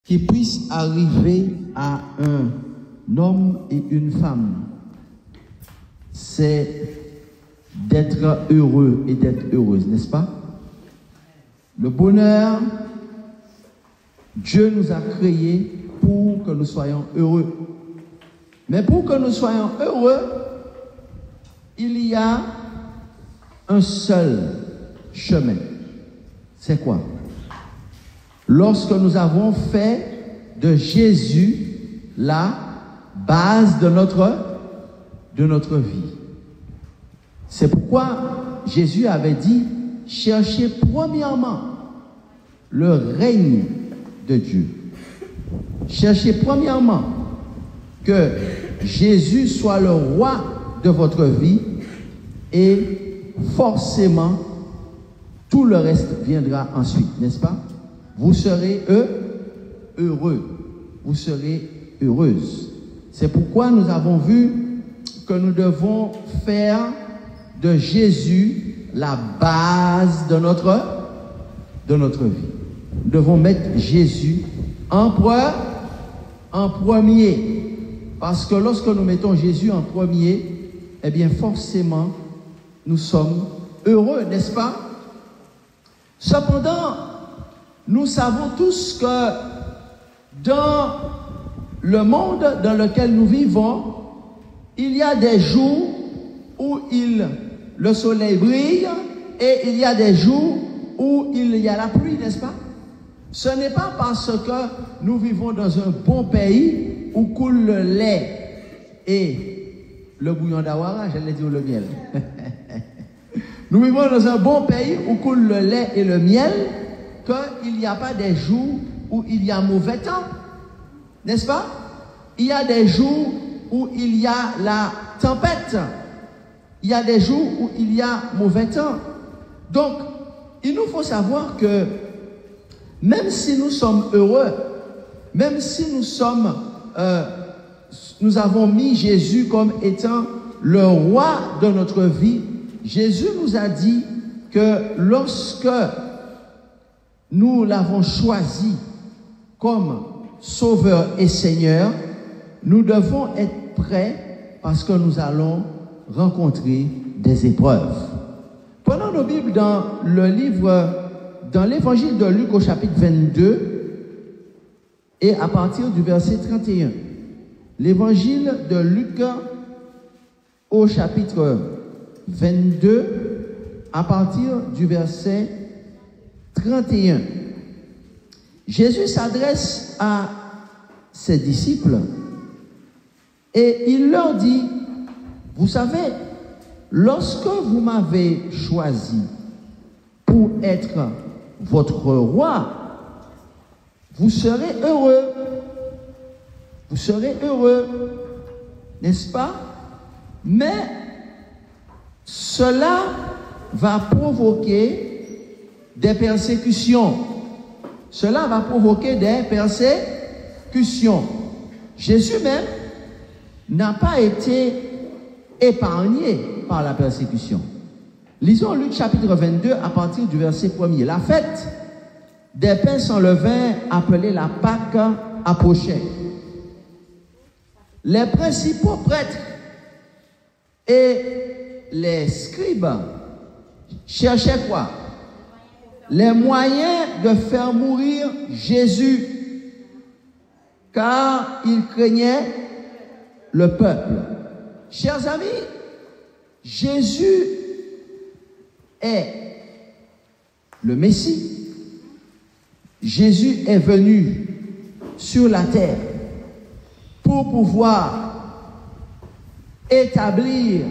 qui puisse arriver à un homme et une femme, c'est d'être heureux et d'être heureuse, n'est-ce pas? Le bonheur, Dieu nous a créés pour que nous soyons heureux. Mais pour que nous soyons heureux, il y a un seul chemin. C'est quoi? Lorsque nous avons fait de Jésus la base de notre vie. C'est pourquoi Jésus avait dit, cherchez premièrement le règne de Dieu. Cherchez premièrement que Jésus soit le roi de votre vie et forcément tout le reste viendra ensuite, n'est-ce pas? Vous serez heureux, vous serez heureuse. C'est pourquoi nous avons vu que nous devons faire de Jésus la base de notre vie. Nous devons mettre Jésus en premier. Parce que lorsque nous mettons Jésus en premier, eh bien forcément, nous sommes heureux, n'est-ce pas? Cependant, nous savons tous que dans le monde dans lequel nous vivons, il y a des jours où le soleil brille et il y a des jours où il y a la pluie, n'est-ce pas? Ce n'est pas parce que nous vivons dans un bon pays où coule le lait et le bouillon d'awara, j'allais dire le miel. Nous vivons dans un bon pays où coule le lait et le miel, qu'il n'y a pas des jours où il y a mauvais temps, n'est-ce pas? Il y a des jours où il y a la tempête. Il y a des jours où il y a mauvais temps. Donc, il nous faut savoir que même si nous sommes heureux, même si nous avons mis Jésus comme étant le roi de notre vie, Jésus nous a dit que lorsque nous l'avons choisi comme Sauveur et Seigneur, nous devons être prêts parce que nous allons rencontrer des épreuves. Prenons nos Bibles dans l'évangile de Luc au chapitre 22 et à partir du verset 31. L'évangile de Luc au chapitre 22 à partir du verset 31. Jésus s'adresse à ses disciples et il leur dit, vous savez, lorsque vous m'avez choisi pour être votre roi, vous serez heureux. Vous serez heureux, n'est-ce pas? Mais cela va provoquer des persécutions. Cela va provoquer des persécutions. Jésus même n'a pas été épargné par la persécution. Lisons Luc chapitre 22 à partir du verset 1er. La fête des pains sans levain, appelée la Pâque, approchait. Les principaux prêtres et les scribes cherchaient quoi? Les moyens de faire mourir Jésus, car ils craignaient le peuple. Chers amis, Jésus est le Messie. Jésus est venu sur la terre pour pouvoir établir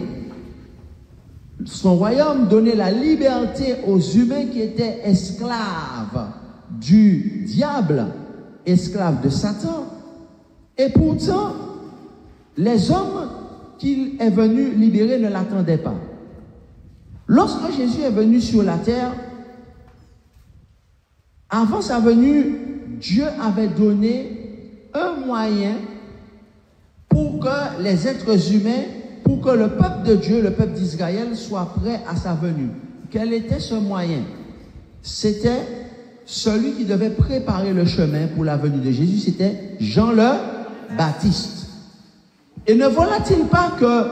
son royaume, donner la liberté aux humains qui étaient esclaves du diable, esclaves de Satan. Et pourtant, les hommes qu'il est venu libérer ne l'attendaient pas. Lorsque Jésus est venu sur la terre, avant sa venue, Dieu avait donné un moyen pour que les êtres humains, pour que le peuple de Dieu, le peuple d'Israël, soit prêt à sa venue. Quel était ce moyen? C'était celui qui devait préparer le chemin pour la venue de Jésus, c'était Jean le Baptiste. Et ne voilà-t-il pas que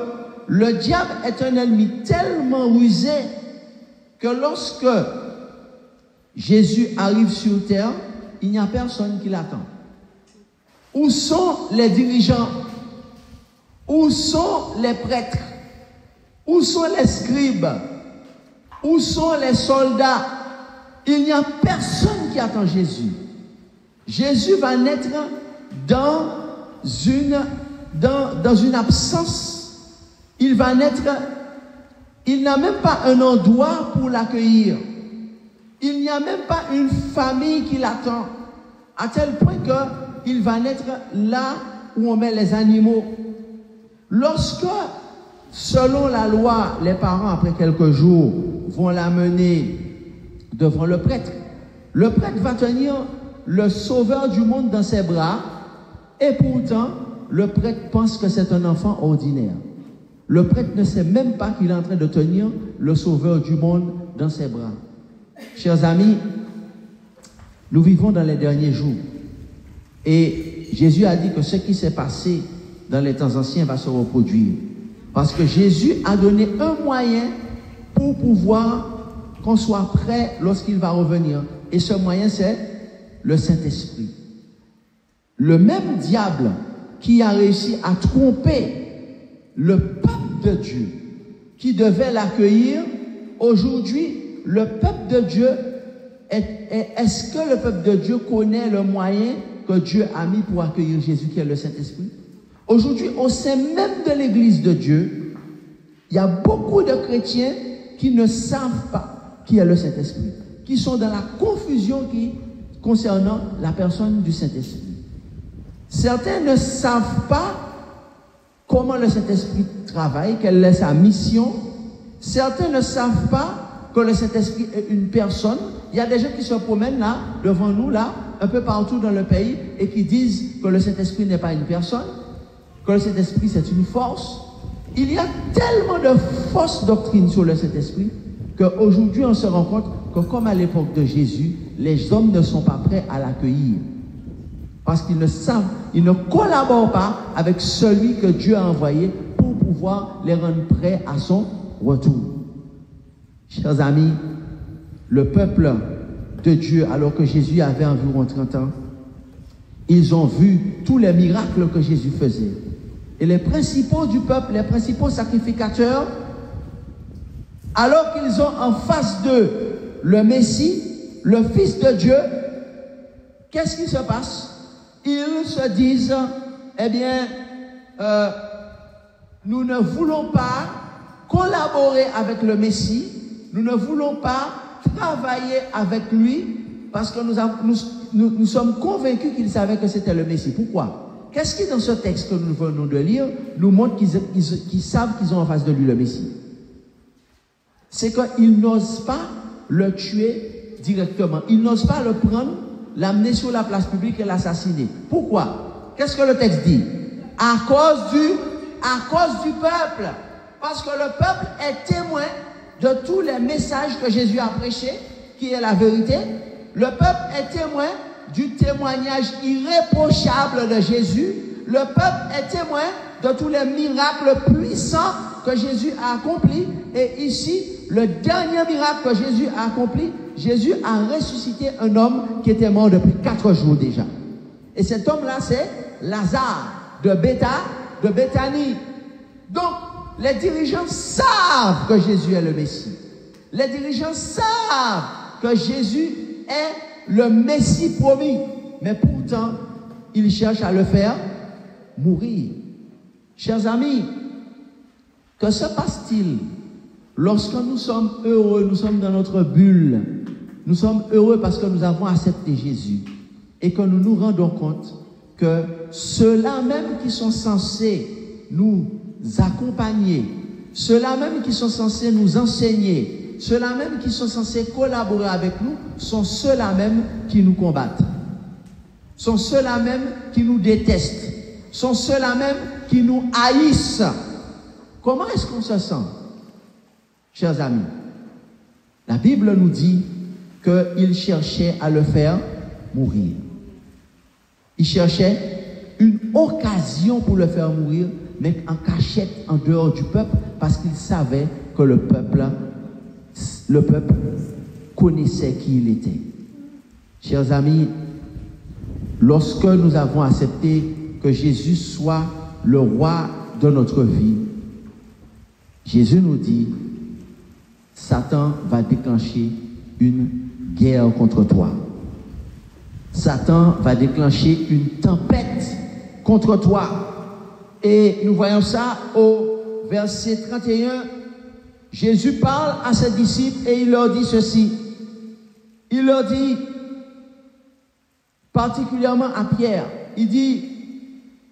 le diable est un ennemi tellement rusé que lorsque Jésus arrive sur terre, il n'y a personne qui l'attend. Où sont les dirigeants? Où sont les prêtres? Où sont les scribes? Où sont les soldats? Il n'y a personne qui attend Jésus. Jésus va naître dans une absence. Il va naître, il n'a même pas un endroit pour l'accueillir. Il n'y a même pas une famille qui l'attend. À tel point qu'il va naître là où on met les animaux. Lorsque, selon la loi, les parents, après quelques jours, vont l'amener devant le prêtre va tenir le sauveur du monde dans ses bras, et pourtant, le prêtre pense que c'est un enfant ordinaire. Le prêtre ne sait même pas qu'il est en train de tenir le sauveur du monde dans ses bras. Chers amis, nous vivons dans les derniers jours. Et Jésus a dit que ce qui s'est passé dans les temps anciens va se reproduire. Parce que Jésus a donné un moyen pour pouvoir qu'on soit prêt lorsqu'il va revenir. Et ce moyen, c'est le Saint-Esprit. Le même diable qui a réussi à tromper le peuple de Dieu, qui devait l'accueillir, aujourd'hui, le peuple de Dieu, est-ce que le peuple de Dieu connaît le moyen que Dieu a mis pour accueillir Jésus, qui est le Saint-Esprit? Aujourd'hui, au sein même de l'Église de Dieu, il y a beaucoup de chrétiens qui ne savent pas qui est le Saint-Esprit, qui sont dans la confusion concernant la personne du Saint-Esprit. Certains ne savent pas comment le Saint-Esprit travaille, quelle est sa mission. Certains ne savent pas que le Saint-Esprit est une personne. Il y a des gens qui se promènent là, devant nous, là, un peu partout dans le pays, et qui disent que le Saint-Esprit n'est pas une personne, que le Saint-Esprit c'est une force. Il y a tellement de fausses doctrines sur le Saint-Esprit qu'aujourd'hui on se rend compte que comme à l'époque de Jésus, les hommes ne sont pas prêts à l'accueillir. Parce qu'ils ne savent, ils ne collaborent pas avec celui que Dieu a envoyé pour pouvoir les rendre prêts à son retour. Chers amis, le peuple de Dieu, alors que Jésus avait environ 30 ans, ils ont vu tous les miracles que Jésus faisait. Et les principaux du peuple, les principaux sacrificateurs, alors qu'ils ont en face d'eux le Messie, le Fils de Dieu, qu'est-ce qui se passe? Ils se disent, eh bien, nous ne voulons pas collaborer avec le Messie, nous ne voulons pas travailler avec lui, parce que nous sommes convaincus qu'ils savaient que c'était le Messie. Pourquoi? Qu'est-ce qui, dans ce texte que nous venons de lire, nous montre qu'ils savent qu'ils ont en face de lui le Messie? C'est qu'ils n'osent pas le tuer directement. Ils n'osent pas le prendre, l'amener sur la place publique et l'assassiner. Pourquoi? Qu'est-ce que le texte dit? À cause du peuple. Parce que le peuple est témoin de tous les messages que Jésus a prêchés, qui est la vérité. Le peuple est témoin du témoignage irréprochable de Jésus. Le peuple est témoin de tous les miracles puissants que Jésus a accomplis. Et ici, le dernier miracle que Jésus a accompli, Jésus a ressuscité un homme qui était mort depuis 4 jours déjà. Et cet homme-là, c'est Lazare de Béthanie. Donc, les dirigeants savent que Jésus est le Messie. Les dirigeants savent que Jésus est le Messie promis. Mais pourtant, ils cherchent à le faire mourir. Chers amis, que se passe-t-il lorsque nous sommes heureux, nous sommes dans notre bulle, nous sommes heureux parce que nous avons accepté Jésus et que nous nous rendons compte que ceux-là même qui sont censés nous accompagner, ceux-là même qui sont censés nous enseigner, ceux-là même qui sont censés collaborer avec nous, sont ceux-là même qui nous combattent, sont ceux-là même qui nous détestent, sont ceux-là même qui nous haïssent. Comment est-ce qu'on se sent, chers amis? La Bible nous dit qu'il cherchait à le faire mourir. Il cherchait une occasion pour le faire mourir, mais en cachette, en dehors du peuple, parce qu'il savait que le peuple connaissait qui il était. Chers amis, lorsque nous avons accepté que Jésus soit le roi de notre vie, Jésus nous dit, Satan va déclencher une guerre contre toi. Satan va déclencher une tempête contre toi. Et nous voyons ça au verset 31. Jésus parle à ses disciples et il leur dit ceci. Il leur dit, particulièrement à Pierre, il dit,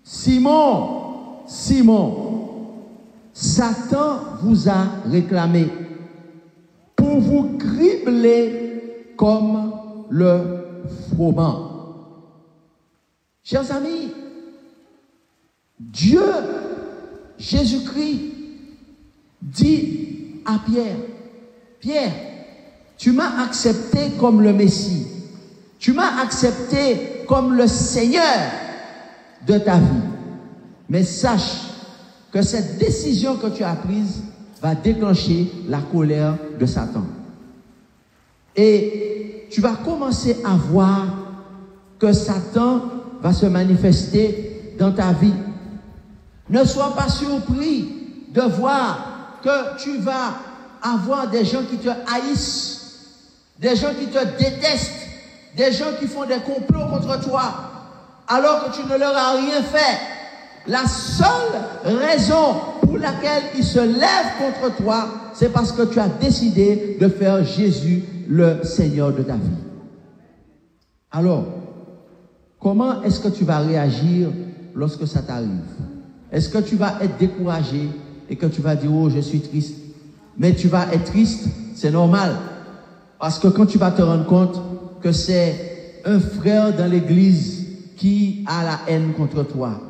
Simon, Simon, Satan vous a réclamé pour vous cribler comme le froment. Chers amis, Dieu, Jésus-Christ, dit à Pierre, Pierre, tu m'as accepté comme le Messie. Tu m'as accepté comme le Seigneur de ta vie. Mais sache que cette décision que tu as prise va déclencher la colère de Satan. Et tu vas commencer à voir que Satan va se manifester dans ta vie. Ne sois pas surpris de voir que tu vas avoir des gens qui te haïssent, des gens qui te détestent, des gens qui font des complots contre toi, alors que tu ne leur as rien fait. La seule raison pour laquelle ils se lèvent contre toi, c'est parce que tu as décidé de faire Jésus le Seigneur de ta vie. Alors, comment est-ce que tu vas réagir lorsque ça t'arrive? Est-ce que tu vas être découragé et que tu vas dire, oh, je suis triste? Mais tu vas être triste, c'est normal. Parce que quand tu vas te rendre compte que c'est un frère dans l'église qui a la haine contre toi,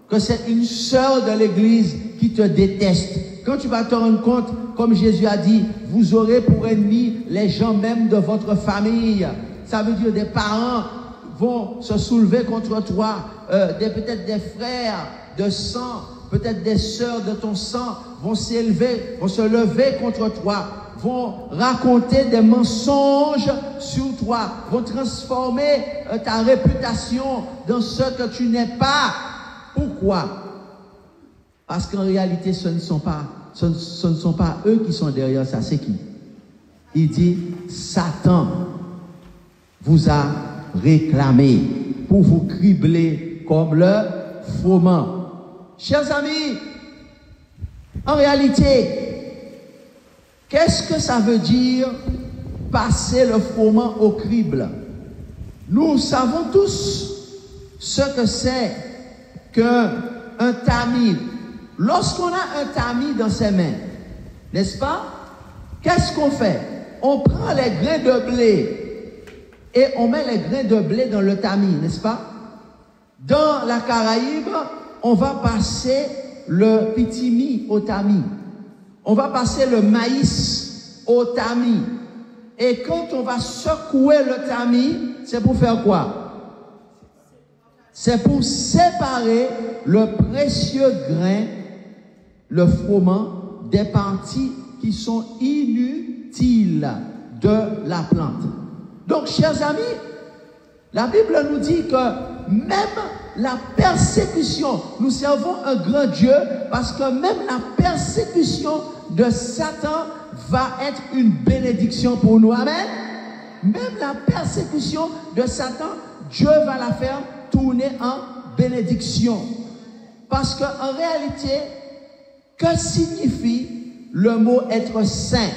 que c'est une sœur de l'église qui te déteste, quand tu vas te rendre compte, comme Jésus a dit, vous aurez pour ennemis les gens même de votre famille. Ça veut dire des parents vont se soulever contre toi, peut-être des frères de sang, peut-être des sœurs de ton sang vont se lever contre toi, vont raconter des mensonges sur toi, vont transformer ta réputation dans ce que tu n'es pas. Pourquoi? Parce qu'en réalité, ce ne sont pas eux qui sont derrière ça, c'est qui? Il dit, Satan vous a réclamé pour vous cribler comme le froment. Chers amis, en réalité, qu'est-ce que ça veut dire passer le froment au crible? Nous savons tous ce que c'est qu'un tamis. Lorsqu'on a un tamis dans ses mains, n'est-ce pas? Qu'est-ce qu'on fait? On prend les grains de blé et on met les grains de blé dans le tamis, n'est-ce pas? Dans la Caraïbe, on va passer le pitimi au tamis. On va passer le maïs au tamis. Et quand on va secouer le tamis, c'est pour faire quoi? C'est pour séparer le précieux grain, le froment, des parties qui sont inutiles de la plante. Donc, chers amis, la Bible nous dit que même la persécution, nous servons un grand Dieu parce que même la persécution de Satan va être une bénédiction pour nous. Amen. Même la persécution de Satan, Dieu va la faire tourner en bénédiction. Parce qu'en réalité, que signifie le mot être saint?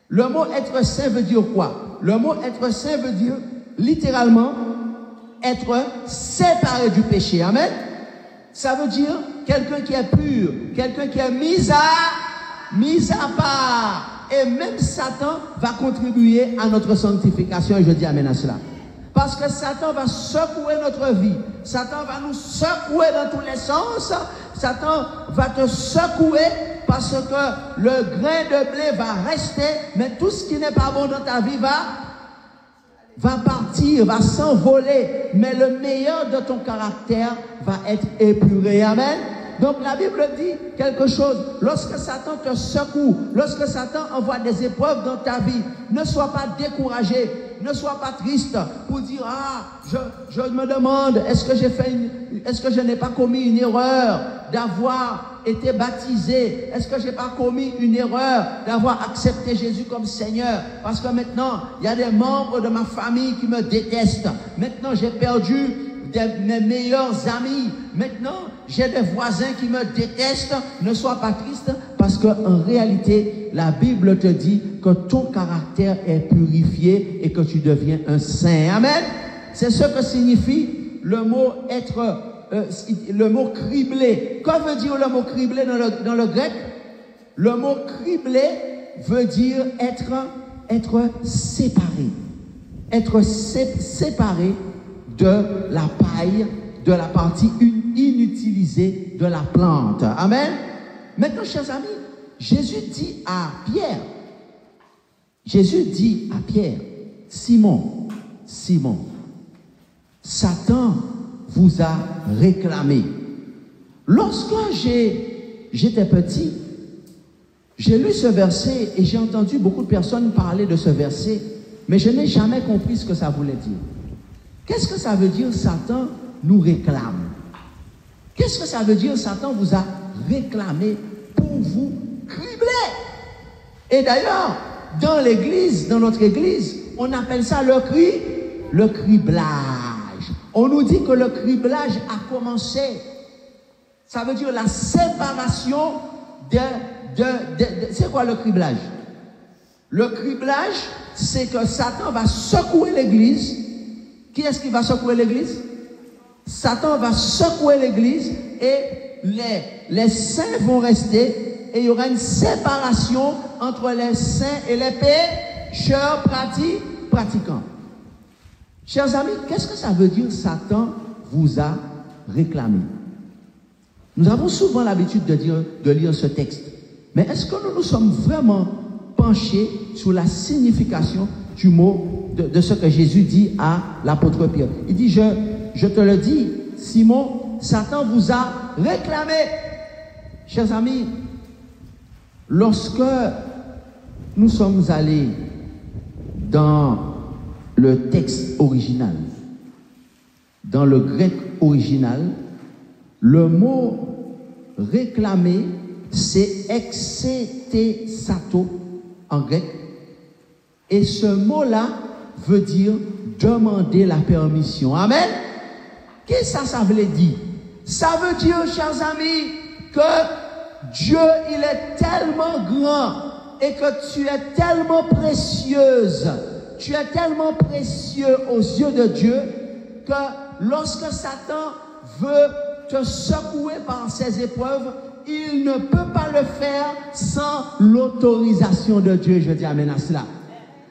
Le mot être saint veut dire quoi? Le mot être saint veut dire littéralement être séparé du péché. Amen. Ça veut dire quelqu'un qui est pur, quelqu'un qui est mis à part. Et même Satan va contribuer à notre sanctification. Et je dis amen à cela. Parce que Satan va secouer notre vie. Satan va nous secouer dans tous les sens. Satan va te secouer parce que le grain de blé va rester, mais tout ce qui n'est pas bon dans ta vie va va partir, va s'envoler, mais le meilleur de ton caractère va être épuré. Amen. Donc la Bible dit quelque chose. Lorsque Satan te secoue, lorsque Satan envoie des épreuves dans ta vie, ne sois pas découragé, ne sois pas triste pour dire je me demande est-ce que je n'ai pas commis une erreur d'avoir été baptisé, est-ce que j'ai pas commis une erreur d'avoir accepté Jésus comme Seigneur, parce que maintenant il y a des membres de ma famille qui me détestent, maintenant j'ai perdu mes meilleurs amis, maintenant j'ai des voisins qui me détestent. Ne sois pas triste, parce qu'en réalité la Bible te dit que ton caractère est purifié et que tu deviens un saint. Amen. C'est ce que signifie le mot être, le mot criblé. Que veut dire le mot criblé dans le grec? Le mot criblé veut dire être séparé, être séparé de la paille, de la partie inutilisée de la plante. Amen. Maintenant, chers amis, Jésus dit à Pierre, Simon, Satan vous a réclamé. Lorsque j'étais petit, j'ai lu ce verset et j'ai entendu beaucoup de personnes parler de ce verset, mais je n'ai jamais compris ce que ça voulait dire. Qu'est-ce que ça veut dire Satan nous réclame? Qu'est-ce que ça veut dire Satan vous a réclamé pour vous cribler? Et d'ailleurs, dans l'église, dans notre église, on appelle ça le criblage. On nous dit que le criblage a commencé. Ça veut dire la séparation c'est quoi le criblage? Le criblage, c'est que Satan va secouer l'église. Qui est-ce qui va secouer l'église? Satan va secouer l'église et les saints vont rester et il y aura une séparation entre les saints et les pécheurs pratiquants. Chers amis, qu'est-ce que ça veut dire Satan vous a réclamé? Nous avons souvent l'habitude de lire ce texte. Mais est-ce que nous nous sommes vraiment penchés sur la signification du mot de ce que Jésus dit à l'apôtre Pierre? Il dit, je te le dis, Simon, Satan vous a réclamé. Chers amis, lorsque nous sommes allés dans le texte original, dans le grec original, le mot réclamer, c'est exetesato en grec. Et ce mot-là veut dire demander la permission. Amen. Qu'est-ce que ça veut dire? Ça veut dire, chers amis, que Dieu, il est tellement grand et que tu es tellement précieuse. Tu es tellement précieux aux yeux de Dieu que lorsque Satan veut te secouer par ses épreuves, il ne peut pas le faire sans l'autorisation de Dieu. Je dis amen à cela.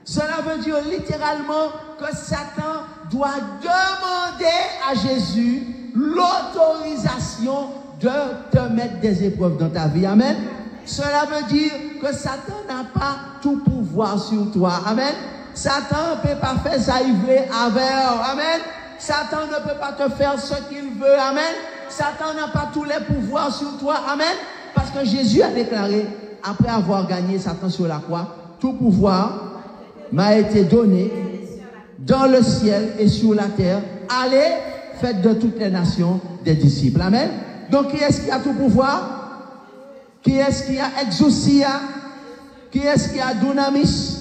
Cela veut dire littéralement que Satan doit demander à Jésus l'autorisation de te mettre des épreuves dans ta vie. Amen. Cela veut dire que Satan n'a pas tout pouvoir sur toi. Amen. Satan ne peut pas faire ça, il veut avoir. Amen. Satan ne peut pas te faire ce qu'il veut. Amen. Satan n'a pas tous les pouvoirs sur toi. Amen. Parce que Jésus a déclaré, après avoir gagné Satan sur la croix, tout pouvoir m'a été donné dans le ciel et sur la terre. Allez, faites de toutes les nations des disciples. Amen. Donc, qui est-ce qui a tout pouvoir? Qui est-ce qui a exousia? Qui est-ce qui a dunamis?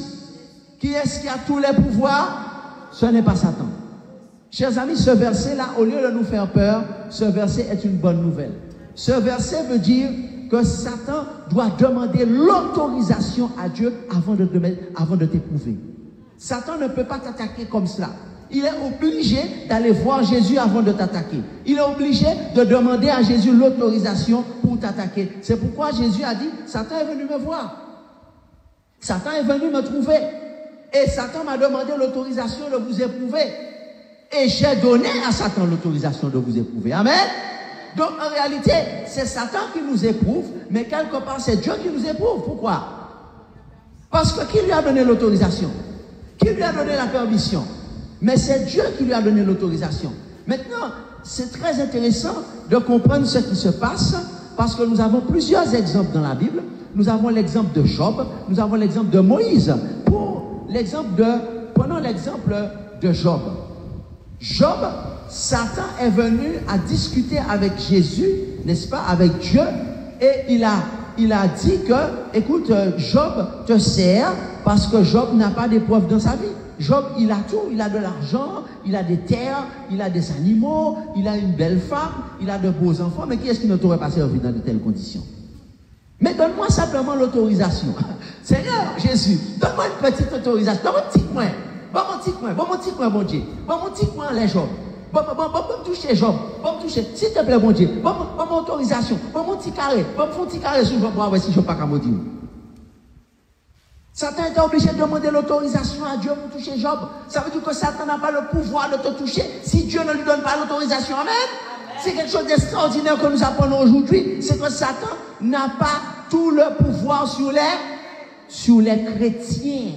Qui est-ce qui a tous les pouvoirs? Ce n'est pas Satan. Chers amis, ce verset-là, au lieu de nous faire peur, ce verset est une bonne nouvelle. Ce verset veut dire que Satan doit demander l'autorisation à Dieu avant de t'éprouver. Satan ne peut pas t'attaquer comme cela. Il est obligé d'aller voir Jésus avant de t'attaquer. Il est obligé de demander à Jésus l'autorisation pour t'attaquer. C'est pourquoi Jésus a dit, Satan est venu me voir. Satan est venu me trouver. Et Satan m'a demandé l'autorisation de vous éprouver. Et j'ai donné à Satan l'autorisation de vous éprouver. Amen. Donc en réalité, c'est Satan qui nous éprouve, mais quelque part c'est Dieu qui nous éprouve. Pourquoi? Parce que qui lui a donné l'autorisation? Qui lui a donné la permission? Mais c'est Dieu qui lui a donné l'autorisation. Maintenant, c'est très intéressant de comprendre ce qui se passe parce que nous avons plusieurs exemples dans la Bible. Nous avons l'exemple de Job, nous avons l'exemple de Moïse. Prenons l'exemple de Job. Job, Satan est venu à discuter avec Jésus, n'est-ce pas, avec Dieu, et il a dit que, écoute, Job te sert parce que Job n'a pas d'épreuve dans sa vie. Job, il a tout, il a de l'argent, il a des terres, il a des animaux, il a une belle femme, il a de beaux enfants, mais qui est-ce qui ne t'aurait pas servi dans de telles conditions? Mais donne-moi simplement l'autorisation. Seigneur Jésus, donne-moi une petite autorisation, donne-moi un petit coin, bon mon petit coin, bon Dieu, bon mon petit coin, les Job. Bon, me toucher Job, bon me toucher, s'il te plaît, bon Dieu, bon mon autorisation, bon mon petit carré, bon mon petit carré sur Job, pour voir si je ne peux pas maudire. Satan était obligé de demander l'autorisation à Dieu pour toucher Job. Ça veut dire que Satan n'a pas le pouvoir de te toucher si Dieu ne lui donne pas l'autorisation. Amen. C'est quelque chose d'extraordinaire que nous apprenons aujourd'hui. C'est que Satan n'a pas tout le pouvoir sur les chrétiens.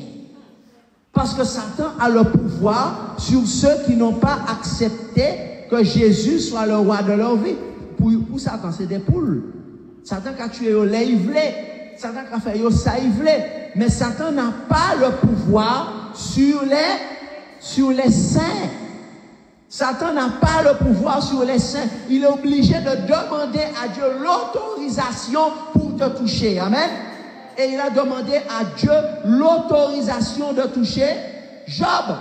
Parce que Satan a le pouvoir sur ceux qui n'ont pas accepté que Jésus soit le roi de leur vie. Pour Satan, c'est des poules. Satan a tué au lait ivelé. Satan a fait au ça ivelé. Mais Satan n'a pas le pouvoir sur les saints. Satan n'a pas le pouvoir sur les saints. Il est obligé de demander à Dieu l'autorisation pour te toucher. Amen. Et il a demandé à Dieu l'autorisation de toucher Job.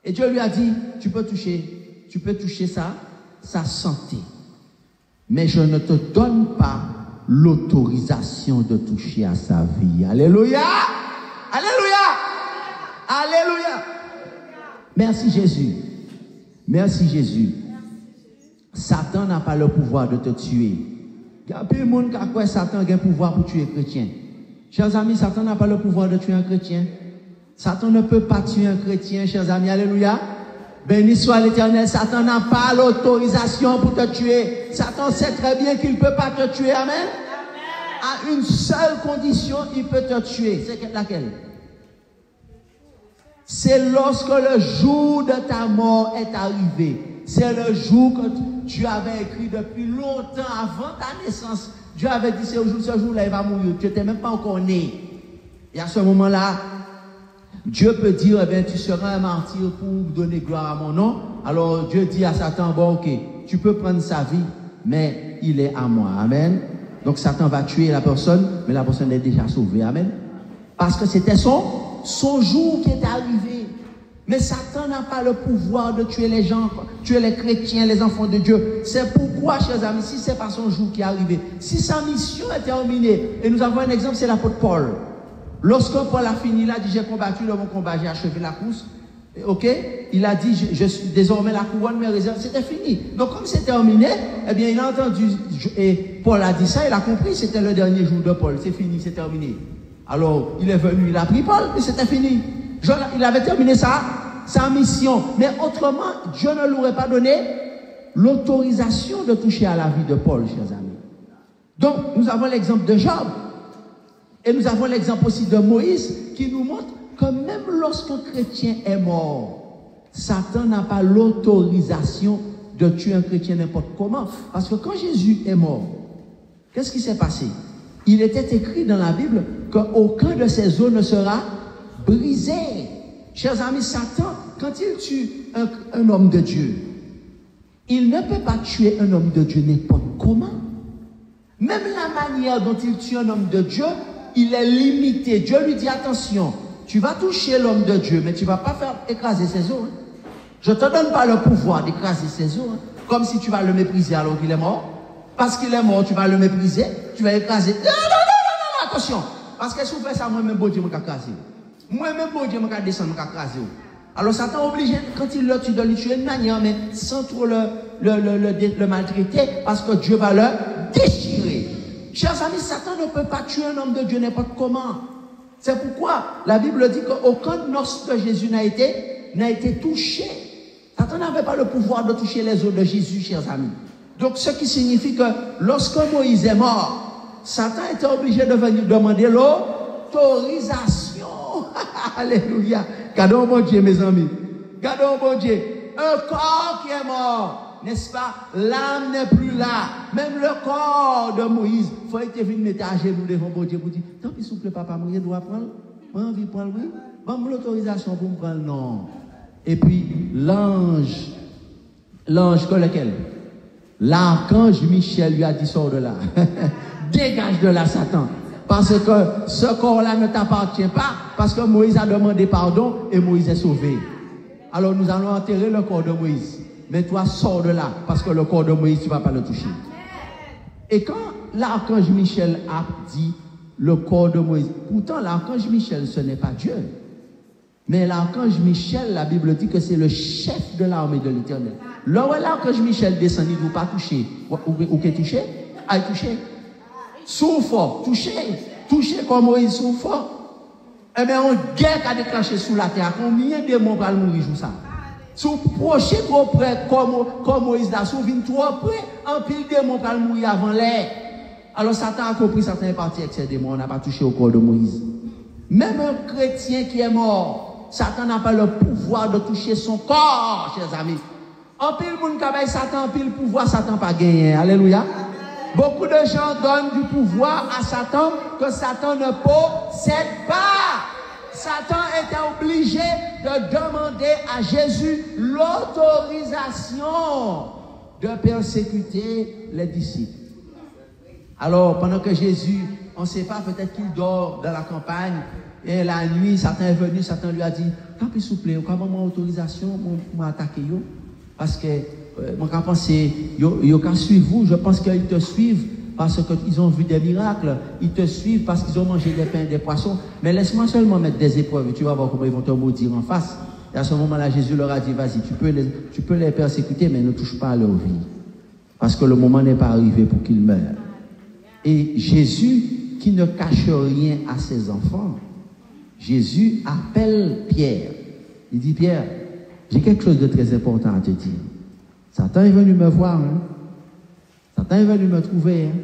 Et Dieu lui a dit, tu peux toucher sa santé. Mais je ne te donne pas l'autorisation de toucher à sa vie. Alléluia! Alléluia! Alléluia! Merci Jésus. Merci Jésus. Satan n'a pas le pouvoir de te tuer. Il y a plus de monde qui a quoi Satan a le pouvoir pour tuer un chrétien. Chers amis, Satan n'a pas le pouvoir de tuer un chrétien. Satan ne peut pas tuer un chrétien, chers amis. Alléluia. Béni soit l'Éternel. Satan n'a pas l'autorisation pour te tuer. Satan sait très bien qu'il ne peut pas te tuer. Amen. À une seule condition, il peut te tuer. C'est laquelle? C'est lorsque le jour de ta mort est arrivé. C'est le jour que Dieu avait écrit depuis longtemps avant ta naissance. Dieu avait dit, ce jour-là, il va mourir. Tu n'étais même pas encore né. Et à ce moment-là, Dieu peut dire, eh bien, tu seras un martyr pour donner gloire à mon nom. Alors Dieu dit à Satan, bon, ok, tu peux prendre sa vie, mais il est à moi. Amen. Donc Satan va tuer la personne, mais la personne est déjà sauvée. Amen. Parce que c'était son jour qui est arrivé. Mais Satan n'a pas le pouvoir de tuer les gens, tuer les chrétiens, les enfants de Dieu. C'est pourquoi, chers amis, si c'est pas son jour qui est arrivé, si sa mission est terminée, et nous avons un exemple, c'est l'apôtre Paul. Lorsque Paul a fini là, il dit, j'ai combattu le bon combat, j'ai achevé la course. Ok? Il a dit, je suis désormais la couronne me réserve. C'était fini. Donc, comme c'est terminé, eh bien, il a entendu, et Paul a dit ça, il a compris, c'était le dernier jour de Paul. C'est fini, c'est terminé. Alors, il est venu, il a pris Paul, et c'était fini. Il avait terminé sa mission. Mais autrement, Dieu ne lui aurait pas donné l'autorisation de toucher à la vie de Paul, chers amis. Donc, nous avons l'exemple de Job. Et nous avons l'exemple aussi de Moïse qui nous montre que même lorsqu'un chrétien est mort, Satan n'a pas l'autorisation de tuer un chrétien n'importe comment. Parce que quand Jésus est mort, qu'est-ce qui s'est passé? Il était écrit dans la Bible qu'aucun de ses os ne sera brisé. Chers amis, Satan, quand il tue un homme de Dieu, il ne peut pas tuer un homme de Dieu n'importe comment. Même la manière dont il tue un homme de Dieu, il est limité. Dieu lui dit, attention, tu vas toucher l'homme de Dieu, mais tu ne vas pas faire écraser ses os. Hein. Je ne te donne pas le pouvoir d'écraser ses os, hein. Comme si tu vas le mépriser alors qu'il est mort. Parce qu'il est mort, tu vas le mépriser, tu vas écraser. Non, attention. Parce que si vous faites ça, moi-même, bon Dieu, je vais écraser. Moi-même, bon Dieu, je vais descendre, je vais écraser. Alors, Satan est obligé, quand il le tue, de le tuer de manière, mais sans trop le maltraiter, parce que Dieu va le déchirer. Chers amis, Satan ne peut pas tuer un homme de Dieu n'importe comment. C'est pourquoi la Bible dit qu'aucun os de Jésus n'a été touché. Satan n'avait pas le pouvoir de toucher les os de Jésus, chers amis. Donc, ce qui signifie que lorsque Moïse est mort, Satan était obligé de venir demander l'autorisation. Alléluia. Cadeau, mon Dieu, mes amis. Gardons, bon Dieu, un corps qui est mort, n'est-ce pas? L'âme n'est plus là. Même le corps de Moïse, il faut être venu mettre à genoux devant bon Dieu pour dire, tant pis, s'il vous plaît, papa, moi, je dois prendre. Moi, envie de prendre, oui. Bon, l'autorisation pour me prendre, non. Et puis, l'ange, lequel? L'archange Michel lui a dit, sors de là. Dégage de là, Satan. Parce que ce corps-là ne t'appartient pas, parce que Moïse a demandé pardon et Moïse est sauvé. Alors nous allons enterrer le corps de Moïse. Mais toi, sors de là, parce que le corps de Moïse, tu ne vas pas le toucher. Et quand l'archange Michel a dit le corps de Moïse, pourtant l'archange Michel, ce n'est pas Dieu. Mais l'archange Michel, la Bible dit que c'est le chef de l'armée de l'Éternel. Là où l'archange Michel descend, il ne va pas toucher. Ou qu'est touché? Aïe, touché. Souffre, touché comme Moïse souffre. Eh bien, on guerre a déclenché sous la terre. Combien de démons vont mourir sous ça? Sous proche trop près, comme Moïse l'a souffert trop près, un pile de démons vont mourir avant l'air. Alors Satan a compris, Satan est parti avec ces démons, on n'a pas touché au corps de Moïse. Même un chrétien qui est mort, Satan n'a pas le pouvoir de toucher son corps, chers amis. En pile, moun kabay Satan, en pile pouvoir, Satan pas gagné. Alléluia. Beaucoup de gens donnent du pouvoir à Satan que Satan ne possède pas. Satan était obligé de demander à Jésus l'autorisation de persécuter les disciples. Alors, pendant que Jésus, on ne sait pas, peut-être qu'il dort dans la campagne, et la nuit, Satan est venu, Satan lui a dit, tant pis, s'il vous plaît, comment mon autorisation pour m'attaquer, parce que moi, quand je pense qu'ils suivent vous, je pense qu'ils te suivent parce qu'ils ont vu des miracles. Ils te suivent parce qu'ils ont mangé des pains et des poissons. Mais laisse-moi seulement mettre des épreuves et tu vas voir comment ils vont te maudire en face. Et à ce moment-là, Jésus leur a dit, vas-y, tu peux les persécuter, mais ne touche pas à leur vie. Parce que le moment n'est pas arrivé pour qu'ils meurent. Et Jésus, qui ne cache rien à ses enfants, Jésus appelle Pierre. Il dit, Pierre, j'ai quelque chose de très important à te dire. Satan est venu me voir, hein. Satan est venu me trouver, hein.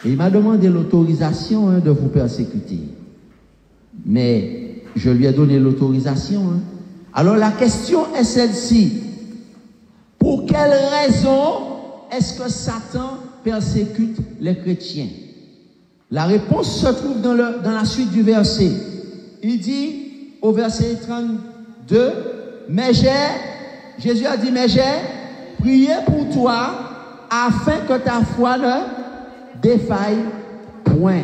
Et il m'a demandé l'autorisation, hein, de vous persécuter. Mais je lui ai donné l'autorisation. Hein. Alors la question est celle-ci. Pour quelle raison est-ce que Satan persécute les chrétiens? La réponse se trouve dans la suite du verset. Il dit au verset 32, mais Jésus a dit, mais j'ai prié pour toi afin que ta foi ne défaille point.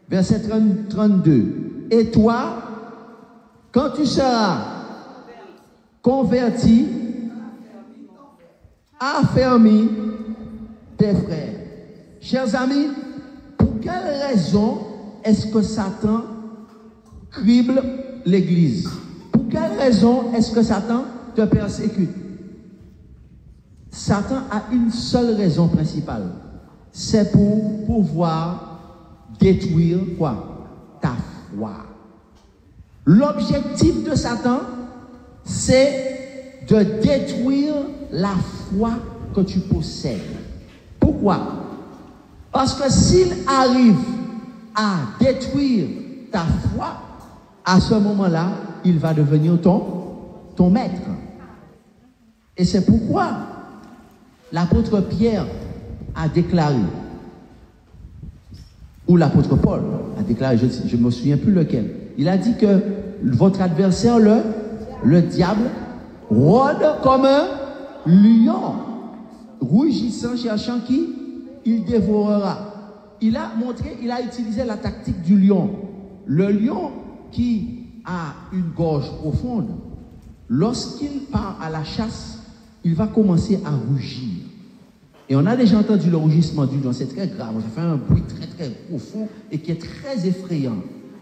Verset 32. Et toi, quand tu seras converti, affermis tes frères. Chers amis, pour quelle raison est-ce que Satan crible l'Église? Pour quelle raison est-ce que Satan te persécute? Satan a une seule raison principale. C'est pour pouvoir détruire quoi? Ta foi. L'objectif de Satan, c'est de détruire la foi que tu possèdes. Pourquoi? Parce que s'il arrive à détruire ta foi, à ce moment-là, il va devenir ton maître. Et c'est pourquoi l'apôtre Pierre a déclaré, ou l'apôtre Paul a déclaré, je ne me souviens plus lequel, il a dit que votre adversaire, le diable, rôde comme un lion, rougissant, cherchant qui il dévorera. Il a utilisé la tactique du lion. Le lion qui a une gorge profonde, lorsqu'il part à la chasse, il va commencer à rougir. Et on a déjà entendu le rougissement du lion, c'est très grave, ça fait un bruit très très profond et qui est très effrayant.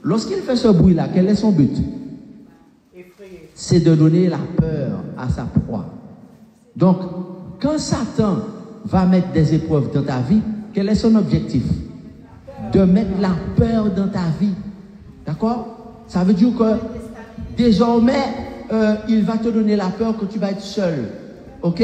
Lorsqu'il fait ce bruit-là, quel est son but? C'est de donner la peur à sa proie. Donc, quand Satan va mettre des épreuves dans ta vie, quel est son objectif? De mettre la peur dans ta vie. D'accord? Ça veut dire que désormais, il va te donner la peur que tu vas être seul. Ok?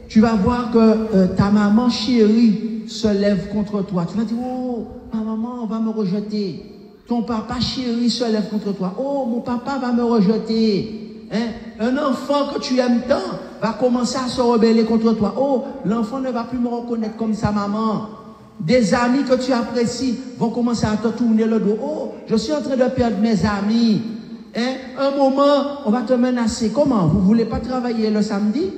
Tu vas voir que ta maman chérie se lève contre toi. Tu vas dire, oh, ma maman va me rejeter. Ton papa chéri se lève contre toi. Oh, mon papa va me rejeter. Hein? un enfant que tu aimes tant va commencer à se rebeller contre toi. Oh, l'enfant ne va plus me reconnaître comme sa maman. Des amis que tu apprécies vont commencer à te tourner le dos. Oh, je suis en train de perdre mes amis. Hein? Un moment, on va te menacer. Comment? Vous ne voulez pas travailler le samedi?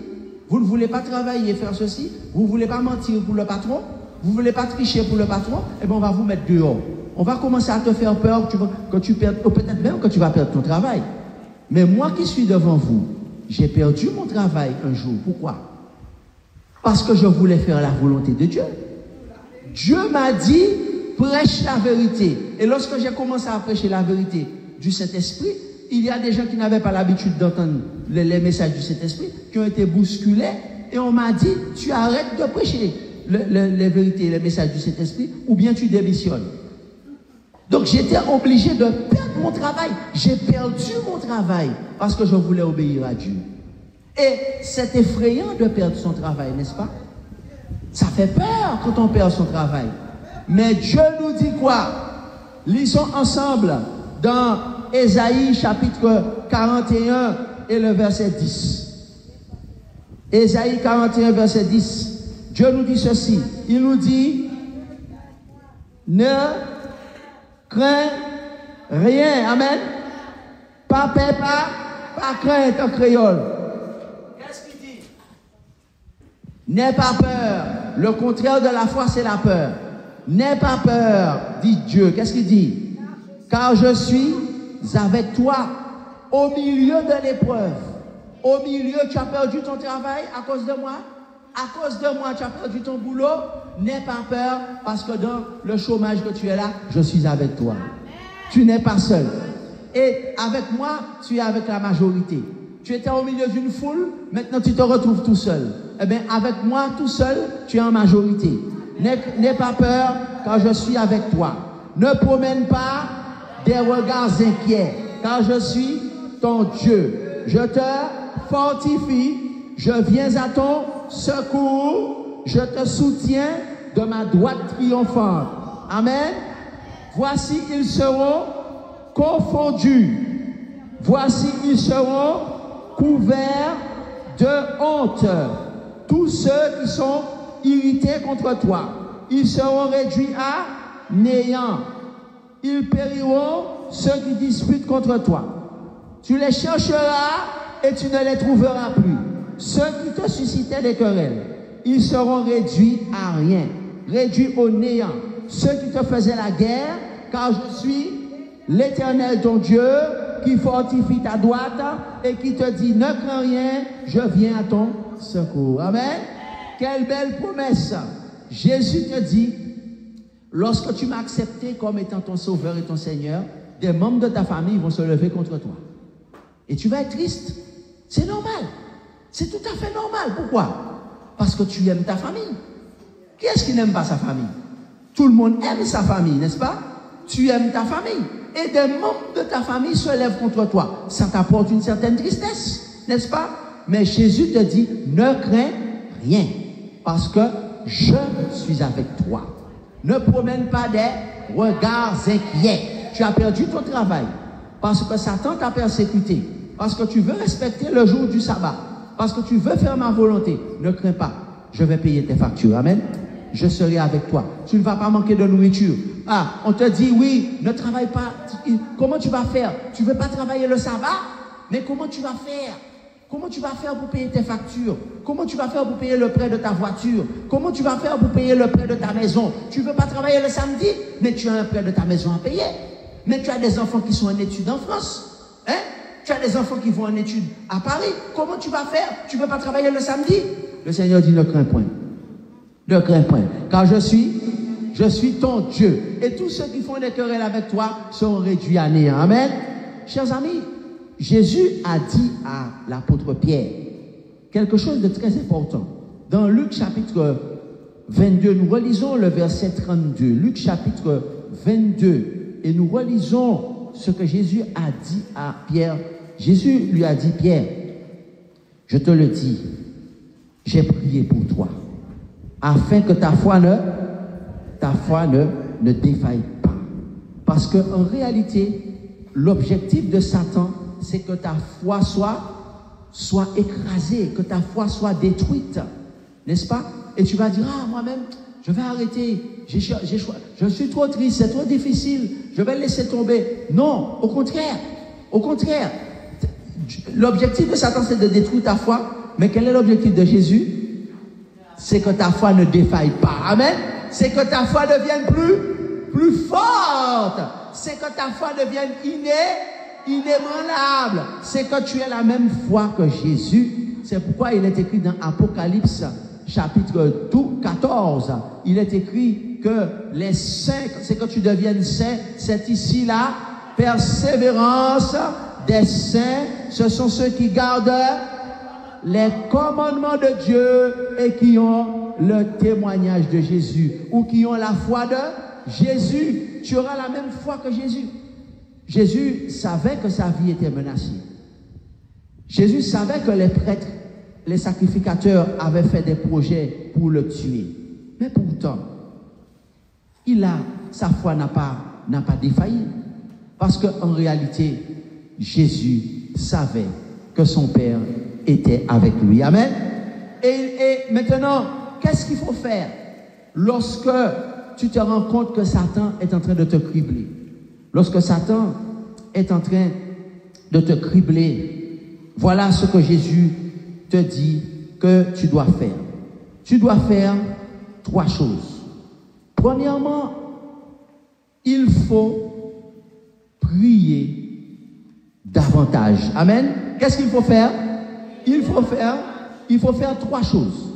Vous ne voulez pas travailler, faire ceci? Vous ne voulez pas mentir pour le patron? Vous ne voulez pas tricher pour le patron? Eh bien, on va vous mettre dehors. On va commencer à te faire peur que tu perdes, ou peut-être même que tu vas perdre ton travail. Mais moi qui suis devant vous, j'ai perdu mon travail un jour. Pourquoi? Parce que je voulais faire la volonté de Dieu. Dieu m'a dit, prêche la vérité. Et lorsque j'ai commencé à prêcher la vérité du Saint-Esprit, il y a des gens qui n'avaient pas l'habitude d'entendre les messages du Saint-Esprit, qui ont été bousculés, et on m'a dit, tu arrêtes de prêcher les vérités, les messages du Saint-Esprit, ou bien tu démissionnes. Donc j'étais obligé de perdre mon travail. J'ai perdu mon travail parce que je voulais obéir à Dieu. Et c'est effrayant de perdre son travail, n'est-ce pas? Ça fait peur quand on perd son travail. Mais Dieu nous dit quoi? Lisons ensemble dans Ésaïe chapitre 41 et le verset 10. Ésaïe 41 verset 10. Dieu nous dit ceci. Il nous dit, ne crains rien. Amen. Pas peur, pas crainte en créole. Qu'est-ce qu'il dit? N'aie pas peur. Le contraire de la foi, c'est la peur. N'aie pas peur, dit Dieu. Qu'est-ce qu'il dit? Car je suis avec toi au milieu de l'épreuve. Au milieu, tu as perdu ton travail à cause de moi. À cause de moi, tu as perdu ton boulot. N'aie pas peur, parce que dans le chômage que tu es là, je suis avec toi. Tu n'es pas seul. Et avec moi, tu es avec la majorité. Tu étais au milieu d'une foule, maintenant tu te retrouves tout seul. Eh bien, avec moi, tout seul, tu es en majorité. N'aie pas peur, car je suis avec toi. Ne promène pas des regards inquiets, car je suis ton Dieu. Je te fortifie, je viens à ton secours, je te soutiens de ma droite triomphante. Amen. Voici, ils seront confondus. Voici, ils seront couverts de honte. Tous ceux qui sont irrités contre toi, ils seront réduits à néant. Ils périront, ceux qui disputent contre toi. Tu les chercheras et tu ne les trouveras plus. Ceux qui te suscitaient des querelles, ils seront réduits à rien, réduits au néant. Ceux qui te faisaient la guerre, car je suis l'Éternel ton Dieu, qui fortifie ta droite et qui te dit, ne crains rien, je viens à ton secours. Amen. Quelle belle promesse. Jésus te dit, lorsque tu m'as accepté comme étant ton sauveur et ton Seigneur, des membres de ta famille vont se lever contre toi. Et tu vas être triste. C'est normal. C'est tout à fait normal. Pourquoi? Parce que tu aimes ta famille. Qui est-ce qui n'aime pas sa famille? Tout le monde aime sa famille, n'est-ce pas? Tu aimes ta famille. Et des membres de ta famille se lèvent contre toi. Ça t'apporte une certaine tristesse, n'est-ce pas? Mais Jésus te dit, ne crains rien, parce que je suis avec toi. Ne promène pas des regards inquiets. Tu as perdu ton travail, parce que Satan t'a persécuté, parce que tu veux respecter le jour du sabbat, parce que tu veux faire ma volonté. Ne crains pas, je vais payer tes factures. Amen. Je serai avec toi. Tu ne vas pas manquer de nourriture. Ah, on te dit, oui, ne travaille pas. Comment tu vas faire? Tu ne veux pas travailler le sabbat? Mais comment tu vas faire? Comment tu vas faire pour payer tes factures? Comment tu vas faire pour payer le prêt de ta voiture? Comment tu vas faire pour payer le prêt de ta maison? Tu ne veux pas travailler le samedi, mais tu as un prêt de ta maison à payer. Mais tu as des enfants qui sont en études en France. Hein? Tu as des enfants qui vont en études à Paris. Comment tu vas faire? Tu ne veux pas travailler le samedi? Le Seigneur dit, ne crains point. Ne crains point, car je suis ton Dieu. Et tous ceux qui font des querelles avec toi seront réduits à néant. Amen. Chers amis, Jésus a dit à l'apôtre Pierre quelque chose de très important. Dans Luc chapitre 22, nous relisons le verset 32. Luc chapitre 22. Et nous relisons ce que Jésus a dit à Pierre. Jésus lui a dit, Pierre, je te le dis, j'ai prié pour toi, afin que ta foi ne défaille pas. Parce qu'en réalité, l'objectif de Satan, c'est que ta foi soit soit écrasée, que ta foi soit détruite, n'est-ce pas? Et tu vas dire, ah, moi-même, je vais arrêter, je suis trop triste, c'est trop difficile, je vais laisser tomber. Non, au contraire, l'objectif de Satan, c'est de détruire ta foi, mais quel est l'objectif de Jésus? C'est que ta foi ne défaille pas. Amen. C'est que ta foi devienne plus forte. C'est que ta foi devienne inébranlable. C'est que tu aies la même foi que Jésus. C'est pourquoi il est écrit dans Apocalypse chapitre 14. Il est écrit que les saints, c'est que tu deviennes saint. C'est ici la persévérance des saints. Ce sont ceux qui gardent les commandements de Dieu et qui ont le témoignage de Jésus ou qui ont la foi de Jésus. Tu auras la même foi que Jésus. Jésus savait que sa vie était menacée. Jésus savait que les prêtres, les sacrificateurs avaient fait des projets pour le tuer. Mais pourtant, sa foi n'a pas défailli. Parce qu'en réalité, Jésus savait que son Père était avec lui. Amen. Et maintenant, qu'est-ce qu'il faut faire lorsque tu te rends compte que Satan est en train de te cribler? Lorsque Satan est en train de te cribler, voilà ce que Jésus te dit que tu dois faire. Tu dois faire 3 choses. Premièrement, il faut prier davantage. Amen. Qu'est-ce qu'il faut faire? Il faut faire 3 choses.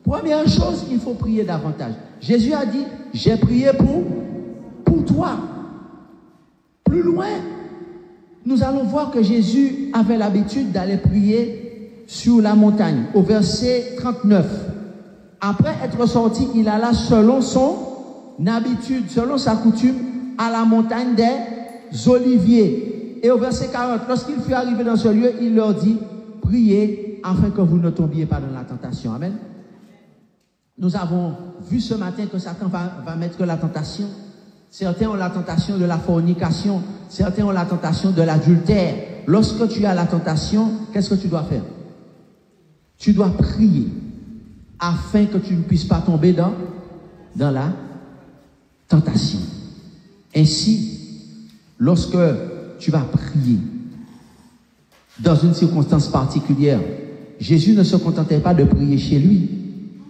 Première chose, il faut prier davantage. Jésus a dit, j'ai prié pour toi. Plus loin, nous allons voir que Jésus avait l'habitude d'aller prier sur la montagne. Au verset 39. Après être sorti, il alla selon son habitude, selon sa coutume, à la montagne des Oliviers. Et au verset 40, lorsqu'il fut arrivé dans ce lieu, il leur dit, priez afin que vous ne tombiez pas dans la tentation. Amen. Nous avons vu ce matin que Satan va mettre la tentation. Certains ont la tentation de la fornication. Certains ont la tentation de l'adultère. Lorsque tu as la tentation, qu'est-ce que tu dois faire? Tu dois prier afin que tu ne puisses pas tomber dans la tentation. Ainsi, lorsque tu vas prier dans une circonstance particulière, Jésus ne se contentait pas de prier chez lui.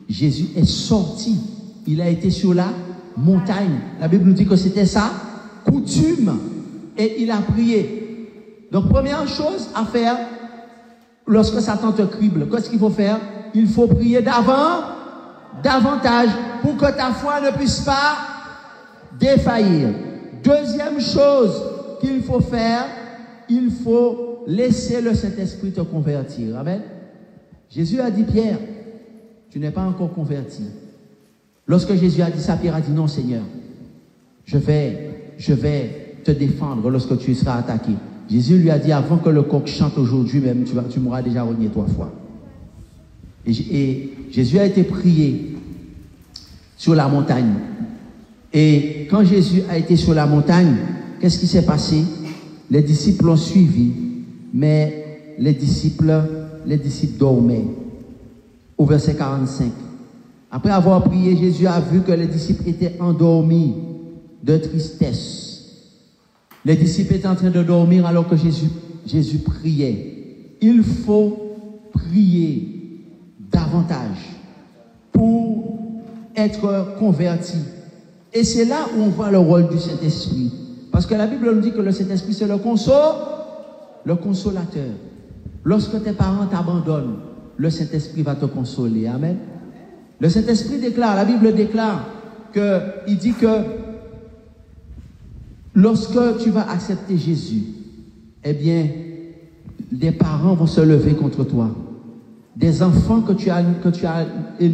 Jésus est sorti. Il a été sur la montagne. La Bible nous dit que c'était sa coutume. Et il a prié. Donc, première chose à faire, lorsque Satan te crible, qu'est-ce qu'il faut faire? Il faut prier davantage pour que ta foi ne puisse pas défaillir. Deuxième chose qu'il faut faire, il faut laisser le Saint-Esprit te convertir. Amen. Jésus a dit, Pierre, tu n'es pas encore converti. Lorsque Jésus a dit ça, Pierre a dit, non Seigneur, je vais te défendre lorsque tu seras attaqué. Jésus lui a dit, avant que le coq chante aujourd'hui même, tu m'auras déjà renié 3 fois. Et Jésus a été prié sur la montagne. Et quand Jésus a été sur la montagne, qu'est-ce qui s'est passé? Les disciples l'ont suivi, mais les disciples dormaient. Au verset 45. Après avoir prié, Jésus a vu que les disciples étaient endormis de tristesse. Les disciples étaient en train de dormir alors que Jésus priait. Il faut prier davantage pour être converti. Et c'est là où on voit le rôle du Saint-Esprit. Parce que la Bible nous dit que le Saint-Esprit, c'est le consolateur. Lorsque tes parents t'abandonnent, le Saint-Esprit va te consoler. Amen. Le Saint-Esprit déclare, la Bible déclare il dit que lorsque tu vas accepter Jésus, eh bien, des parents vont se lever contre toi. Des enfants que tu as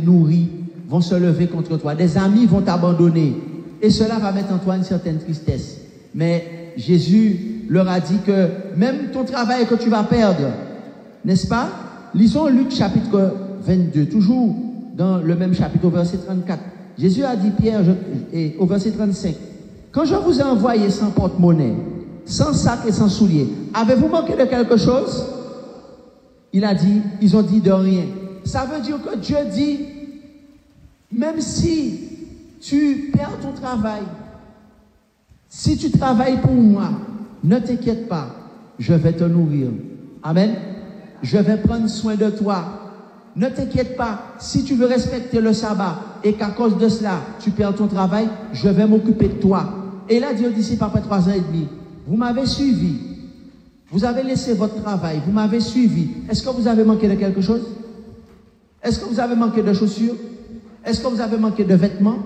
nourris vont se lever contre toi. Des amis vont t'abandonner. Et cela va mettre en toi une certaine tristesse. Mais Jésus leur a dit que même ton travail que tu vas perdre, n'est-ce pas? Lisons Luc chapitre 22, toujours dans le même chapitre, au verset 34. Jésus a dit, Pierre, et au verset 35, quand je vous ai envoyé sans porte-monnaie, sans sac et sans souliers, avez-vous manqué de quelque chose? ils ont dit de rien. Ça veut dire que Dieu dit, même si tu perds ton travail, si tu travailles pour moi, ne t'inquiète pas, je vais te nourrir. Amen. Je vais prendre soin de toi. Ne t'inquiète pas, si tu veux respecter le sabbat et qu'à cause de cela, tu perds ton travail, je vais m'occuper de toi. Et il a dit aux disciples après 3 ans et demi, vous m'avez suivi, vous avez laissé votre travail, vous m'avez suivi. Est-ce que vous avez manqué de quelque chose? Est-ce que vous avez manqué de chaussures? Est-ce que vous avez manqué de vêtements?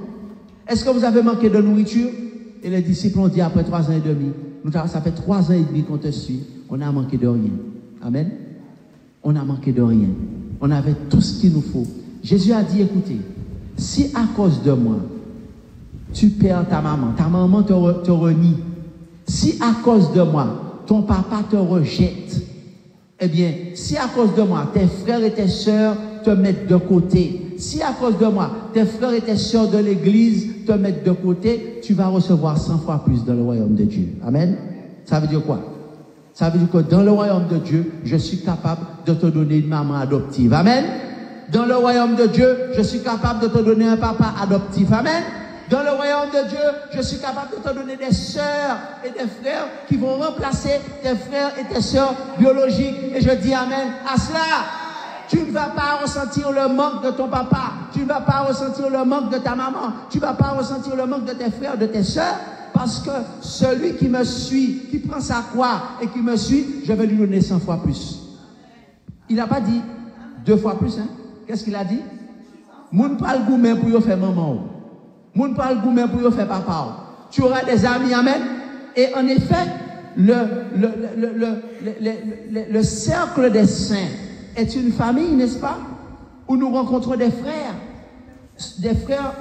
Est-ce que vous avez manqué de nourriture? Et les disciples ont dit après 3 ans et demi, ça fait 3 ans et demi qu'on te suit, on a manqué de rien. Amen. On a manqué de rien. On avait tout ce qu'il nous faut. Jésus a dit, écoutez, si à cause de moi, tu perds ta maman te renie, si à cause de moi, ton papa te rejette, eh bien, si à cause de moi, tes frères et tes sœurs te mettent de côté, si à cause de moi, tes frères et tes sœurs de l'église te mettent de côté, tu vas recevoir 100 fois plus dans le royaume de Dieu. Amen. Ça veut dire quoi? Ça veut dire que dans le royaume de Dieu, je suis capable de te donner une maman adoptive. Amen. Dans le royaume de Dieu, je suis capable de te donner un papa adoptif. Amen. Dans le royaume de Dieu, je suis capable de te donner des sœurs et des frères qui vont remplacer tes frères et tes sœurs biologiques. Et je dis amen à cela. Tu ne vas pas ressentir le manque de ton papa. Tu ne vas pas ressentir le manque de ta maman. Tu ne vas pas ressentir le manque de tes frères, de tes sœurs. Parce que celui qui me suit, qui prend sa croix et qui me suit, je vais lui donner 100 fois plus. Il n'a pas dit 2 fois plus. Hein? Qu'est-ce qu'il a dit? Moun pas le gourmet pour y faire maman. Moun pas le gourmet pour y faire papa. Tu auras des amis, amen. Et en effet, le cercle des saints est une famille, n'est-ce pas? Où nous rencontrons des frères sincères,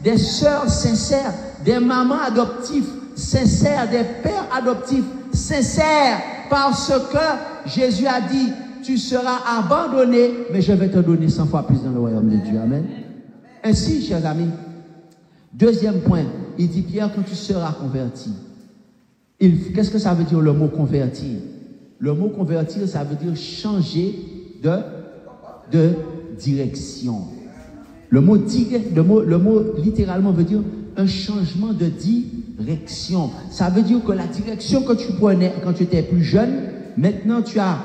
des sœurs sincères, des mamans adoptives sincères, des pères adoptifs sincères, parce que Jésus a dit, tu seras abandonné, mais je vais te donner 100 fois plus dans le royaume de Dieu. Amen. Ainsi, chers amis, deuxième point, il dit, Pierre, quand tu seras converti, qu'est-ce que ça veut dire le mot convertir? Le mot convertir, ça veut dire changer de direction. Le mot littéralement veut dire un changement de direction. Ça veut dire que la direction que tu prenais quand tu étais plus jeune, maintenant tu as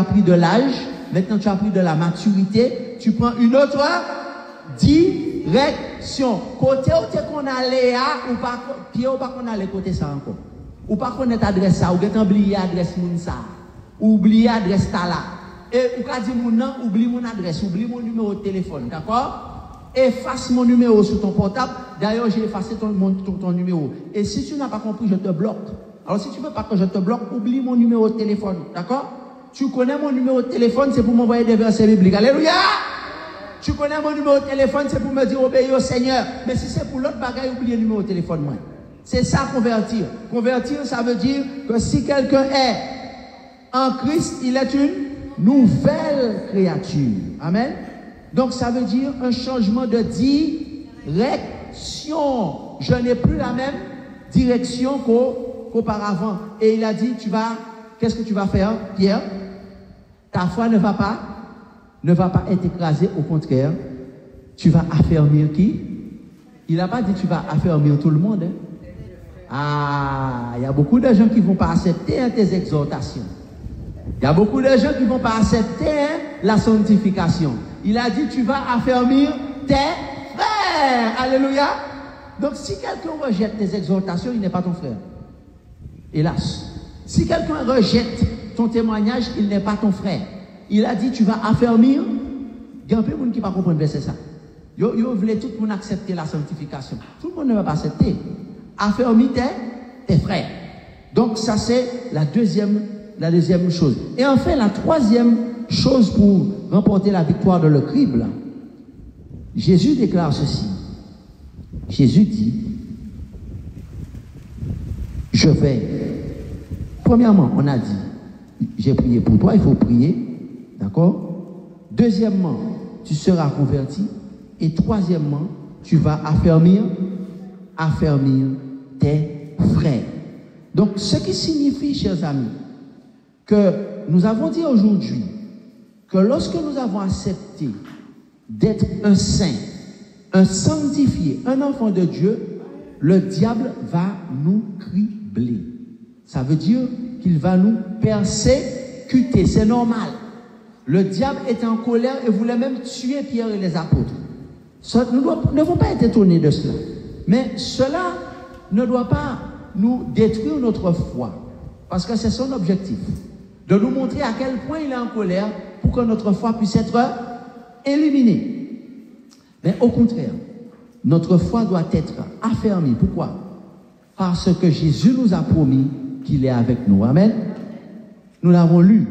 pris de l'âge, maintenant tu as pris de la maturité, tu prends une autre direction. Côté où qu'on allait ou pas, pied ou pas qu'on allait côté ça encore. Ou pas connaître adresse ça, ou get oublier adresse moun ça, ou oublier adresse ta là. Et ou ka di moun nan, oublie mon adresse, oublie mon numéro de téléphone, d'accord? Efface mon numéro sur ton portable. D'ailleurs, j'ai effacé ton numéro. Et si tu n'as pas compris, je te bloque. Alors, si tu ne veux pas que je te bloque, oublie mon numéro de téléphone. D'accord? Tu connais mon numéro de téléphone, c'est pour m'envoyer des versets bibliques. Alléluia! Tu connais mon numéro de téléphone, c'est pour me dire obéir au Seigneur. Mais si c'est pour l'autre bagaille, oublie le numéro de téléphone, moi. C'est ça, convertir. Convertir, ça veut dire que si quelqu'un est en Christ, il est une nouvelle créature. Amen. Donc, ça veut dire un changement de direction. Je n'ai plus la même direction qu'auparavant. Et il a dit, qu'est-ce que tu vas faire, Pierre? Ta foi ne va pas être écrasée, au contraire. Tu vas affermir qui? Il n'a pas dit tu vas affermir tout le monde. Hein? Ah, il y a beaucoup de gens qui ne vont pas accepter tes exhortations. Il y a beaucoup de gens qui ne vont pas accepter la sanctification. Il a dit, tu vas affermir tes frères. Alléluia. Donc, si quelqu'un rejette tes exhortations, il n'est pas ton frère. Hélas. Si quelqu'un rejette ton témoignage, il n'est pas ton frère. Il a dit, tu vas affermir. Il y a un peu de monde qui ne va pas comprendre verset ça. Ils voulaient tout le monde accepter la sanctification. Tout le monde ne va pas accepter. Affermir tes frères. Donc, ça, c'est la deuxième chose. Et enfin, la troisième chose pour remporter la victoire de le crible, Jésus déclare ceci. Jésus dit, je vais. Premièrement, on a dit, j'ai prié pour toi, il faut prier. D'accord? Deuxièmement, tu seras converti. Et troisièmement, tu vas affermir tes frères. Donc, ce qui signifie, chers amis, que nous avons dit aujourd'hui que lorsque nous avons accepté d'être un saint, un sanctifié, un enfant de Dieu, le diable va nous cribler. Ça veut dire qu'il va nous persécuter. C'est normal. Le diable était en colère et voulait même tuer Pierre et les apôtres. Nous ne devons pas être étonnés de cela. Mais cela ne doit pas nous détruire notre foi. Parce que c'est son objectif. De nous montrer à quel point il est en colère pour que notre foi puisse être éliminée. Mais au contraire, notre foi doit être affermie. Pourquoi? Parce que Jésus nous a promis qu'il est avec nous. Amen. Nous l'avons lu.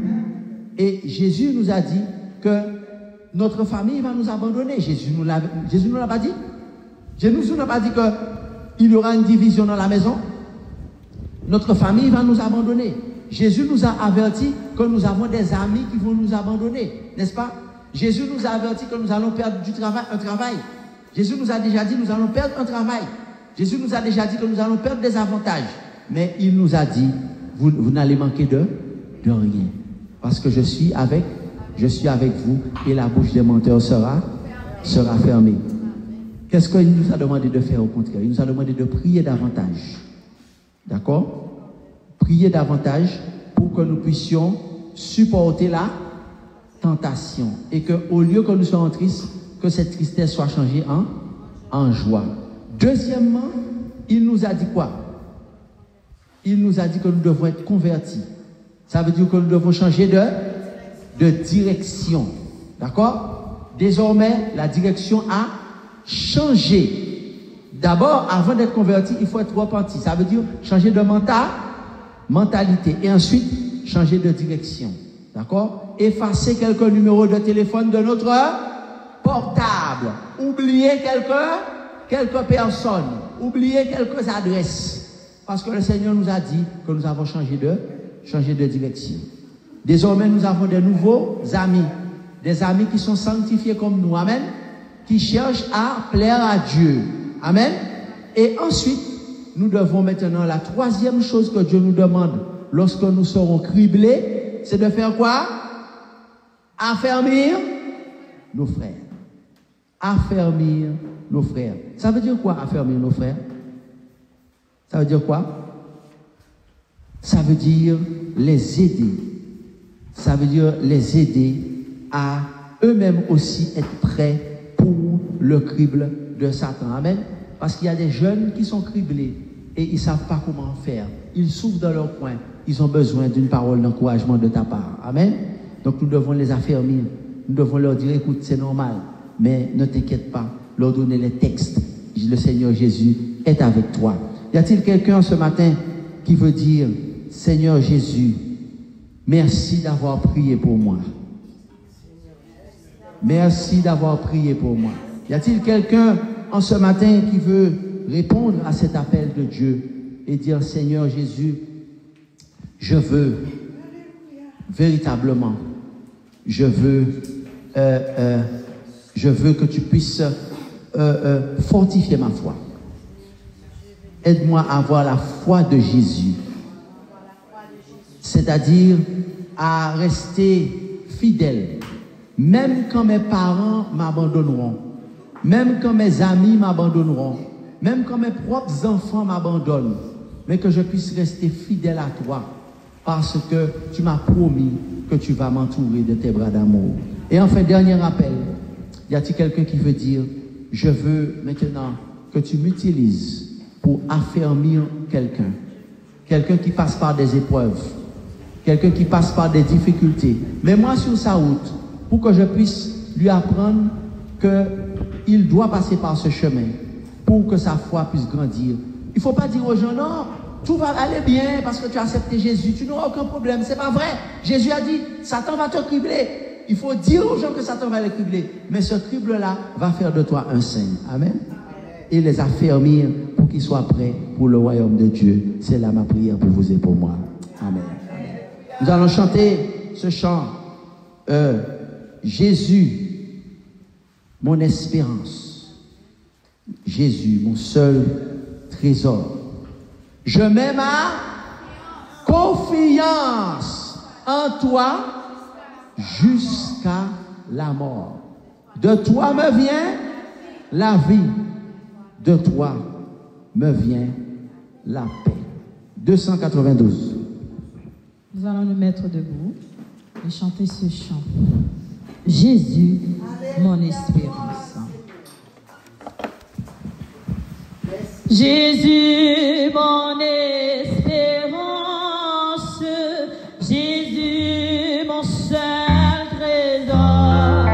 Et Jésus nous a dit que notre famille va nous abandonner. Jésus ne nous l'a pas dit. Jésus ne nous a pas dit qu'il y aura une division dans la maison. Notre famille va nous abandonner. Jésus nous a averti que nous avons des amis qui vont nous abandonner. N'est-ce pas? Jésus nous a averti que nous allons perdre un travail. Jésus nous a déjà dit que nous allons perdre un travail. Jésus nous a déjà dit que nous allons perdre des avantages. Mais il nous a dit, vous n'allez manquer de rien. Parce que je suis avec vous et la bouche des menteurs sera fermée. Qu'est-ce qu'il nous a demandé de faire au contraire? Il nous a demandé de prier davantage. D'accord? Prier davantage pour que nous puissions supporter la tentation. Et qu'au lieu que nous soyons tristes, que cette tristesse soit changée en joie. Deuxièmement, il nous a dit quoi? Il nous a dit que nous devons être convertis. Ça veut dire que nous devons changer de direction. D'accord? Désormais, la direction a changé. D'abord, avant d'être converti, il faut être repenti. Ça veut dire changer de mentalité. Et ensuite, changer de direction. D'accord? Effacer quelques numéros de téléphone de notre portable. Oublier quelques personnes. Oublier quelques adresses. Parce que le Seigneur nous a dit que nous avons changé de direction. Désormais, nous avons de nouveaux amis. Des amis qui sont sanctifiés comme nous. Amen. Qui cherchent à plaire à Dieu. Amen. Et ensuite, nous devons maintenant, la troisième chose que Dieu nous demande lorsque nous serons criblés, c'est de faire quoi? Affermir nos frères. Affermir nos frères. Ça veut dire quoi, affermir nos frères? Ça veut dire quoi? Ça veut dire les aider. Ça veut dire les aider à eux-mêmes aussi être prêts pour le crible de Satan. Amen. Parce qu'il y a des jeunes qui sont criblés et ils ne savent pas comment faire. Ils souffrent dans leur coin. Ils ont besoin d'une parole d'encouragement de ta part. Amen. Donc nous devons les affermir. Nous devons leur dire, écoute, c'est normal, mais ne t'inquiète pas. Leur donner les textes. Le Seigneur Jésus est avec toi. Y a-t-il quelqu'un ce matin qui veut dire, Seigneur Jésus, merci d'avoir prié pour moi. Merci d'avoir prié pour moi. Y a-t-il quelqu'un en ce matin qui veut répondre à cet appel de Dieu et dire, Seigneur Jésus, je veux véritablement, je veux que tu puisses fortifier ma foi. Aide-moi à avoir la foi de Jésus. C'est-à-dire à rester fidèle. Même quand mes parents m'abandonneront, même quand mes amis m'abandonneront, même quand mes propres enfants m'abandonnent, mais que je puisse rester fidèle à toi, parce que tu m'as promis que tu vas m'entourer de tes bras d'amour. Et enfin, dernier rappel, y a-t-il quelqu'un qui veut dire, je veux maintenant que tu m'utilises pour affermir quelqu'un qui passe par des épreuves, quelqu'un qui passe par des difficultés. Mets-moi sur sa route pour que je puisse lui apprendre qu'il doit passer par ce chemin pour que sa foi puisse grandir. Il ne faut pas dire aux gens, non, tout va aller bien parce que tu as accepté Jésus, tu n'auras aucun problème. C'est pas vrai. Jésus a dit, Satan va te cribler. Il faut dire aux gens que Satan va les cribler. Mais ce crible-là va faire de toi un saint. Amen. Et les affermir pour qu'ils soient prêts pour le royaume de Dieu. C'est là ma prière pour vous et pour moi. Amen. Amen. Nous allons chanter ce chant. Jésus, mon espérance. Jésus, mon seul trésor. Je mets ma confiance en toi jusqu'à la mort. De toi me vient la vie. De toi me vient la paix. 292. Nous allons nous mettre debout et chanter ce chant. Jésus, mon espérance. Jésus, mon espérance. Jésus, mon seul trésor.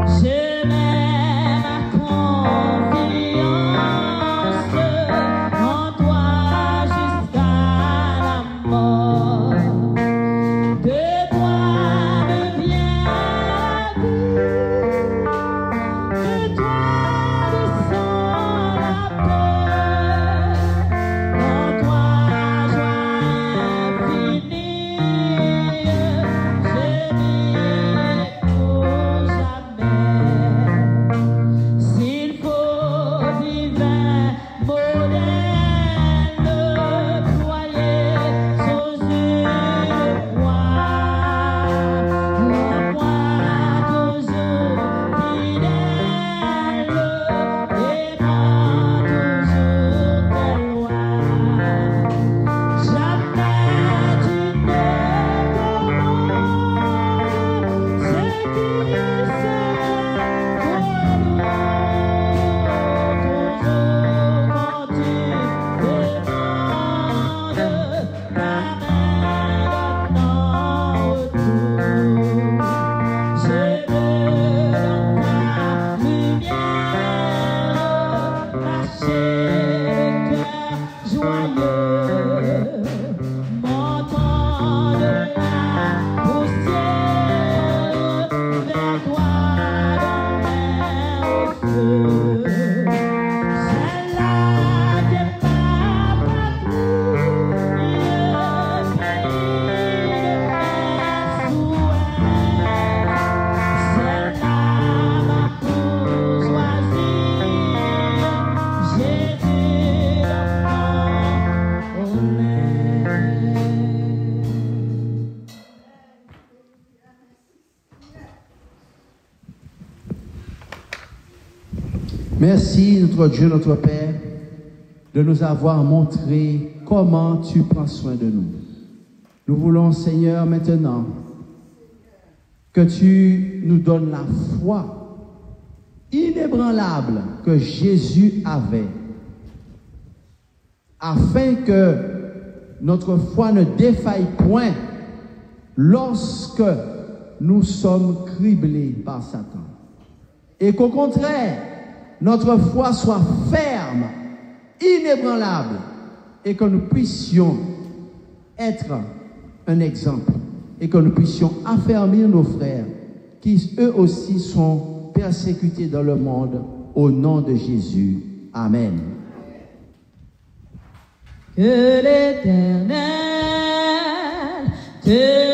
Je mets ma confiance en toi jusqu'à la mort. De toi me vient la vie, de toi descend la paix, en toi joie infinie, je n'irai pour jamais. S'il faut divin modèle, ployer sous une croix, rends-moi toujours fidèle et prends toujours tes lois. Jamais tu ne commandes ce qui serait trop lourd. Toujours quand tu demandes, ta main donne en retour. Je me donne ta lumière, marcher le cœur joyeux, montant de la poussière vers toi dans l'air au feu. C'est là qu'est ma patrie, le pays de mes souhaits. C'est là ma courtoisie, Jésus l'enfant honnête. Merci, notre Dieu, notre Père, de nous avoir montré comment tu prends soin de nous. Nous voulons, Seigneur, maintenant, que tu nous donnes la foi inébranlable que Jésus avait, afin que notre foi ne défaille point lorsque nous sommes criblés par Satan. Et qu'au contraire, notre foi soit ferme, inébranlable, et que nous puissions être un exemple, et que nous puissions affermir nos frères, qui eux aussi sont persécutés dans le monde, au nom de Jésus. Amen. Que l'Éternel te